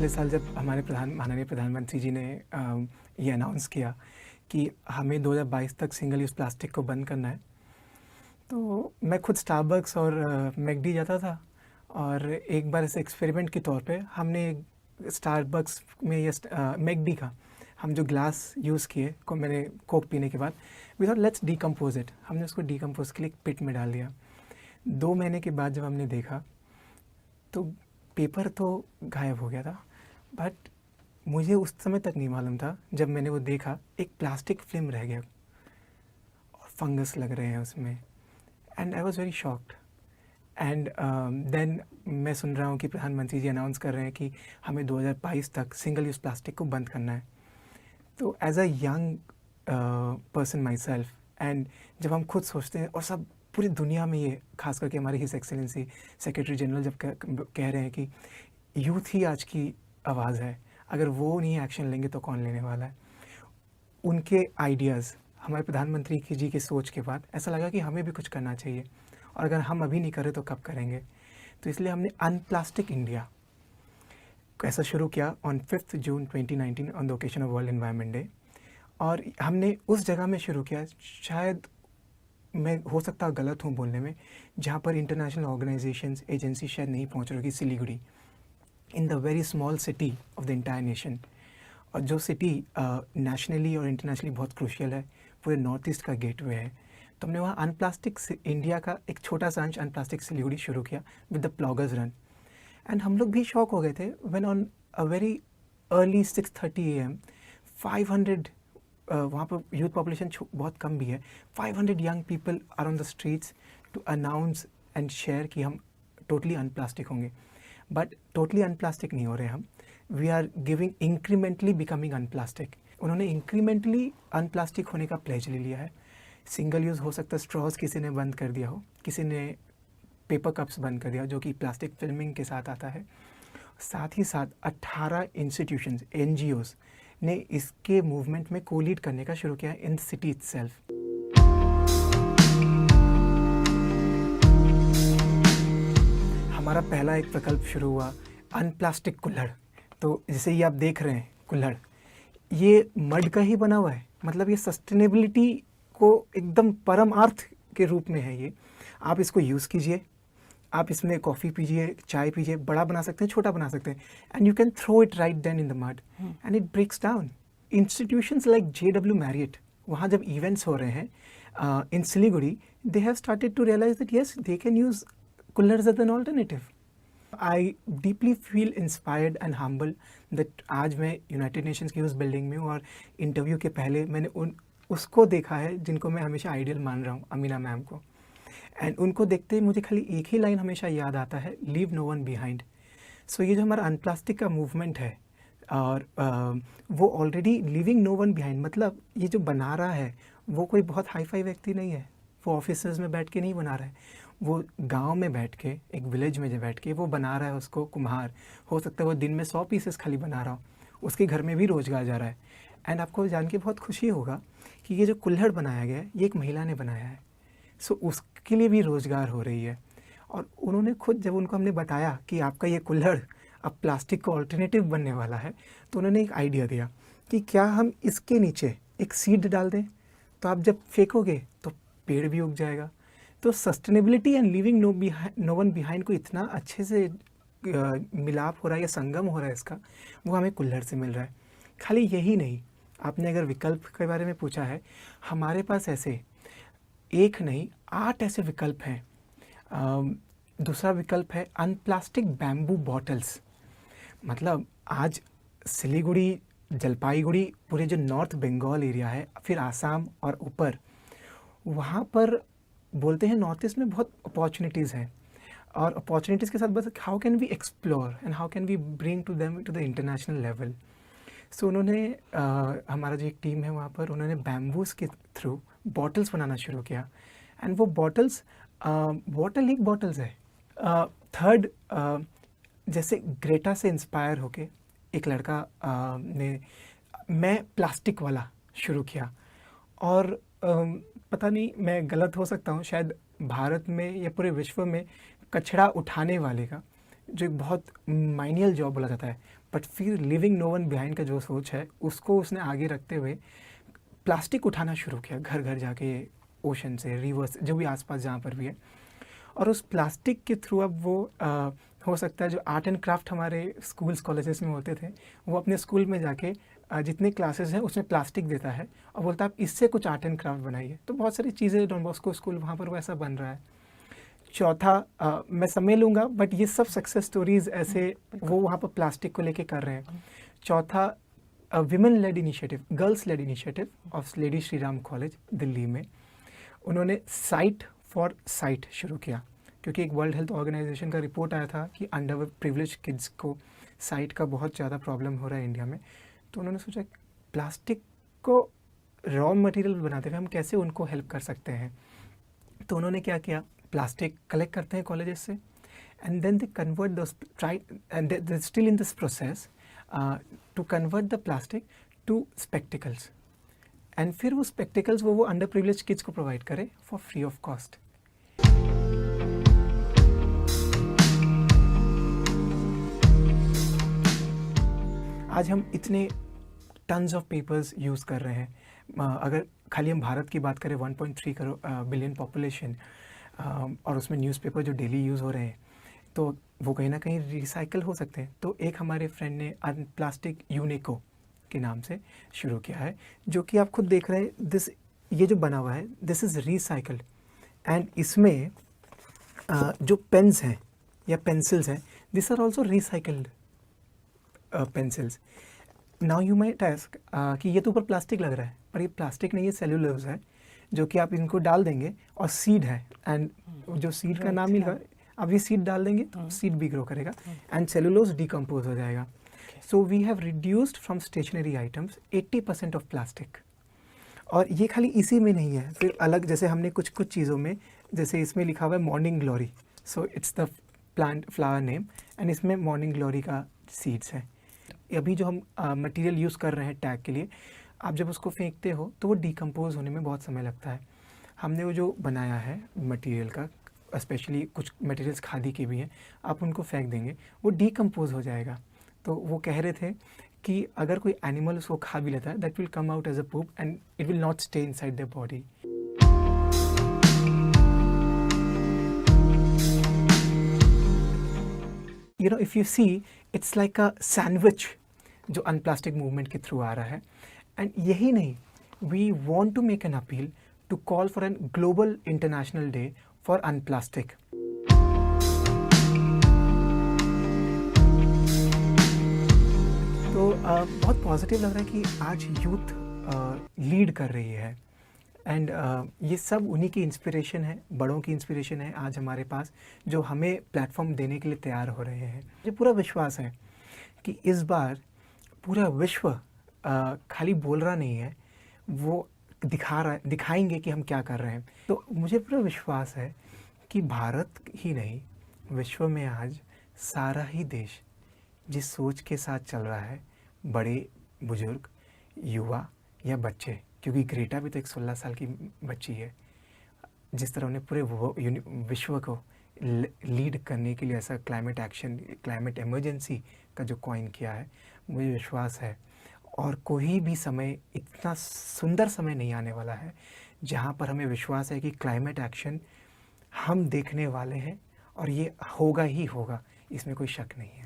पिछले साल जब हमारे माननीय प्रधानमंत्री जी ने ये अनाउंस किया कि हमें 2022 तक सिंगल यूज़ प्लास्टिक को बंद करना है, तो मैं खुद स्टारबक्स और मैकडी जाता था और एक बार ऐसे एक्सपेरिमेंट के तौर पे हमने स्टारबक्स में या मैकडी का हम जो ग्लास यूज़ किए को मैंने कोक पीने के बाद we thought let's decompose it, हमने उसको डीकम्पोज के लिए एक पिट में डाल दिया। 2 महीने के बाद जब हमने देखा तो पेपर तो गायब हो गया था, बट मुझे उस समय तक नहीं मालूम था जब मैंने वो देखा एक प्लास्टिक फिल्म रह गया और फंगस लग रहे हैं उसमें, and I was very shocked. And then मैं सुन रहा हूँ कि प्रधानमंत्री जी अनाउंस कर रहे हैं कि हमें 2022 तक सिंगल यूज़ प्लास्टिक को बंद करना है। तो as a young person myself, and जब हम खुद सोचते हैं और सब पूरी दुनिया में ये खास करके हमारी हिज एक्सेलेंसी सेक्रेटरी जनरल जब कह रहे हैं कि यूथ ही आज की आवाज़ है, अगर वो नहीं एक्शन लेंगे तो कौन लेने वाला है, उनके आइडियाज़ हमारे प्रधानमंत्री जी की सोच के बाद ऐसा लगा कि हमें भी कुछ करना चाहिए, और अगर हम अभी नहीं करें तो कब करेंगे। तो इसलिए हमने अनप्लास्टिक इंडिया ऐसा शुरू किया on 5 June 2019 on the occasion of world environment day. और हमने उस जगह में शुरू किया, शायद मैं हो सकता गलत हूँ बोलने में, जहाँ पर इंटरनेशनल ऑर्गेनाइजेशंस एजेंसी शायद नहीं पहुँच रही, Siliguri, in the very small city of the entire nation, और जो सिटी नेशनली और इंटरनेशनली बहुत क्रूशियल है, पूरे नॉर्थ ईस्ट का गेटवे है। तो हमने वहाँ अनप्लास्टिक इंडिया का एक छोटा सा अंश अनप्लास्टिक सिलीगुड़ी शुरू किया विद द प्लॉगर्स रन। एंड हम लोग भी शॉक हो गए थे when on a very early 6:30 AM 500 वहाँ पर यूथ पॉपुलेशन बहुत कम भी है, 500 young people are on the streets to announce and share कि हम टोटली अनप्लास्टिक होंगे। बट टोटली अनप्लास्टिक नहीं हो रहे हम, we are giving incrementally becoming unplastic. उन्होंने इंक्रीमेंटली अनप्लास्टिक होने का प्लेज ले लिया है। सिंगल यूज़ हो सकता है, स्ट्रॉज किसी ने बंद कर दिया हो, किसी ने पेपर कप्स बंद कर दिया जो कि प्लास्टिक फिल्मिंग के साथ आता है। साथ ही साथ 18 इंस्टीट्यूशंस NGOs ने इसके मूवमेंट में को लीड करने का शुरू किया इन सिटी इटसेल्फ। हमारा पहला एक प्रकल्प शुरू हुआ अनप्लास्टिक कुल्हड़। तो जैसे ये आप देख रहे हैं कुल्हड़, ये मड का ही बना हुआ है, मतलब ये सस्टेनेबिलिटी को एकदम परमार्थ के रूप में है। ये आप इसको यूज़ कीजिए, आप इसमें कॉफ़ी पीजिए, चाय पीजिए, बड़ा बना सकते हैं, छोटा बना सकते हैं, and you can throw it right then in the mud and it breaks down. Institutions like JW Marriott, वहाँ जब इवेंट्स हो रहे हैं in Siliguri, they have started to realise that yes they can use kulhars as an alternative. I deeply feel inspired and humble that आज मैं United Nations की उस building में हूँ, और इंटरव्यू के पहले मैंने उसको देखा है जिनको मैं हमेशा आइडियल मान रहा हूँ, अमीना मैम को। एंड उनको देखते ही मुझे खाली एक ही लाइन हमेशा याद आता है, leave no one behind. So ये जो हमारा अनप्लास्टिक का मूवमेंट है, और वो already living no one behind, मतलब ये जो बना रहा है वो कोई बहुत हाई फाई व्यक्ति नहीं है, वो ऑफिसेज में बैठ के नहीं बना रहा है, वो गांव में बैठ के, एक विलेज में जो बैठ के वो बना रहा है। उसको कुम्हार, हो सकता है वो दिन में 100 पीसेस खाली बना रहा हो, उसके घर में भी रोजगार जा रहा है। एंड आपको जान के बहुत खुशी होगा कि ये जो कुल्हड़ बनाया गया है ये एक महिला ने बनाया है, सो उसके लिए भी रोज़गार हो रही है। और उन्होंने खुद, जब उनको हमने बताया कि आपका ये कुल्हड़ अब प्लास्टिक का ऑल्टरनेटिव बनने वाला है, तो उन्होंने एक आइडिया दिया कि क्या हम इसके नीचे एक सीड डाल दें, तो आप जब फेंकोगे तो पेड़ भी उग जाएगा। तो sustainability and living no one behind को इतना अच्छे से मिलाप हो रहा है या संगम हो रहा है इसका, वो हमें कुल्हड़ से मिल रहा है। खाली यही नहीं, आपने अगर विकल्प के बारे में पूछा है, हमारे पास ऐसे एक नहीं 8 ऐसे विकल्प हैं। दूसरा विकल्प है अनप्लास्टिक बैम्बू बॉटल्स। मतलब आज सिलीगुड़ी, जलपाईगुड़ी, पूरे जो नॉर्थ बंगाल एरिया है, फिर आसाम और ऊपर, वहाँ पर बोलते हैं नॉर्थ ईस्ट में बहुत अपॉर्चुनिटीज़ हैं, और अपॉर्चुनिटीज़ के साथ बस how can we explore and how can we bring to them to the international level. So उन्होंने हमारा जो एक टीम है वहाँ पर, उन्होंने बैम्बूस के थ्रू बॉटल्स बनाना शुरू किया। एंड वो बॉटल्स वाटर लीक बॉटल्स है। थर्ड, जैसे ग्रेटा से इंस्पायर होके एक लड़का ने मैं प्लास्टिक वाला शुरू किया, और पता नहीं मैं गलत हो सकता हूँ, शायद भारत में या पूरे विश्व में कचरा उठाने वाले का जो एक बहुत माइनियल जॉब बोला जाता है, बट फिर लिविंग नो वन बिहाइंड का जो सोच है उसको उसने आगे रखते हुए प्लास्टिक उठाना शुरू किया, घर घर जाके, ओशन से, रिवर्स, जो भी आसपास जहाँ पर भी है। और उस प्लास्टिक के थ्रू अब वो हो सकता है जो आर्ट एंड क्राफ्ट हमारे स्कूल्स कॉलेजेस में होते थे, वो अपने स्कूल में जाके जितने क्लासेस हैं उसमें प्लास्टिक देता है और बोलता है आप इससे कुछ आर्ट एंड क्राफ्ट बनाइए। तो बहुत सारी चीज़ें डॉन बॉस्को स्कूल वहाँ पर वैसा बन रहा है। चौथा, मैं समय लूँगा बट ये सब सक्सेस स्टोरीज ऐसे वो वहाँ पर प्लास्टिक को लेके कर रहे हैं। चौथा, women led initiative, girls led initiative of Lady Shri Ram College Delhi में, उन्होंने साइट फॉर साइट शुरू किया, क्योंकि एक वर्ल्ड हेल्थ ऑर्गेनाइजेशन का रिपोर्ट आया था कि अंडर प्रिविलेज किड्स को साइट का बहुत ज़्यादा प्रॉब्लम हो रहा है इंडिया में। तो उन्होंने सोचा प्लास्टिक को रॉ मटेरियल बनाते हुए हम कैसे उनको हेल्प कर सकते हैं। तो उन्होंने क्या किया, प्लास्टिक कलेक्ट करते हैं कॉलेजेस से and then they convert those, try and they still in this process to convert the plastic to spectacles, and फिर वो स्पेक्टिकल्स वो अंडर प्रिविलेज किड्स को प्रोवाइड करे फॉर फ्री ऑफ कॉस्ट। आज हम इतने टन्स ऑफ पेपर्स यूज़ कर रहे हैं। अगर खाली हम भारत की बात करें 1.3 बिलियन पॉपुलेशन, और उसमें न्यूज़पेपर जो डेली यूज़ हो रहे हैं तो वो कहीं ना कहीं रिसाइकल हो सकते हैं। तो एक हमारे फ्रेंड ने प्लास्टिक यूनिको के नाम से शुरू किया है, जो कि आप खुद देख रहे हैं, ये जो बना हुआ है दिस इज़ रिसाइकल्ड, एंड इसमें जो पेन्स हैं या पेंसिल्स हैं this are also recycled pencils. Now you might ask कि ये तो ऊपर प्लास्टिक लग रहा है, पर ये प्लास्टिक नहीं, ये सेल्यूलोज है, जो कि आप इनको डाल देंगे और सीड है, एंड जो सीड का नाम ही आप ये सीड डाल देंगे तो सीड भी ग्रो करेगा एंड सेल्यूलोज डिकम्पोज हो जाएगा। So we have reduced from stationery items 80% of plastic. और ये खाली इसी में नहीं है, फिर अलग जैसे हमने कुछ चीज़ों में, जैसे इसमें लिखा हुआ है morning glory, so it's the plant flower name, and इसमें मॉर्निंग ग्लोरी का सीड्स है। अभी जो हम मटेरियल यूज़ कर रहे हैं टैग के लिए, आप जब उसको फेंकते हो तो वो डिकम्पोज होने में बहुत समय लगता है। हमने वो जो बनाया है मटेरियल का, स्पेशली कुछ मटेरियल्स खादी के भी हैं, आप उनको फेंक देंगे वो डिकम्पोज हो जाएगा। तो वो कह रहे थे कि अगर कोई एनिमल उसको खा भी लेता है that will come out as a poop and it will not stay inside their body. You know, if you see it's like a sandwich जो अनप्लास्टिक मूवमेंट के थ्रू आ रहा है। एंड यही नहीं, we want to make an appeal to call for an global international day for unplastic. तो बहुत positive लग रहा है कि आज यूथ लीड कर रही है, एंड ये सब उन्हीं की इंस्पिरेशन है, बड़ों की इंस्पिरेशन है आज हमारे पास, जो हमें प्लेटफॉर्म देने के लिए तैयार हो रहे हैं। मुझे पूरा विश्वास है कि इस बार पूरा विश्व खाली बोल रहा नहीं है, वो दिखाएंगे कि हम क्या कर रहे हैं। तो मुझे पूरा विश्वास है कि भारत ही नहीं, विश्व में आज सारा ही देश जिस सोच के साथ चल रहा है, बड़े बुजुर्ग, युवा या बच्चे, क्योंकि ग्रेटा भी तो एक 16 साल की बच्ची है, जिस तरह उन्हें पूरे विश्व को लीड करने के लिए ऐसा क्लाइमेट एक्शन, क्लाइमेट इमरजेंसी का जो कॉइन किया है, मुझे विश्वास है और कोई भी समय, इतना सुंदर समय नहीं आने वाला है जहाँ पर हमें विश्वास है कि क्लाइमेट एक्शन हम देखने वाले हैं और ये होगा ही होगा, इसमें कोई शक नहीं है।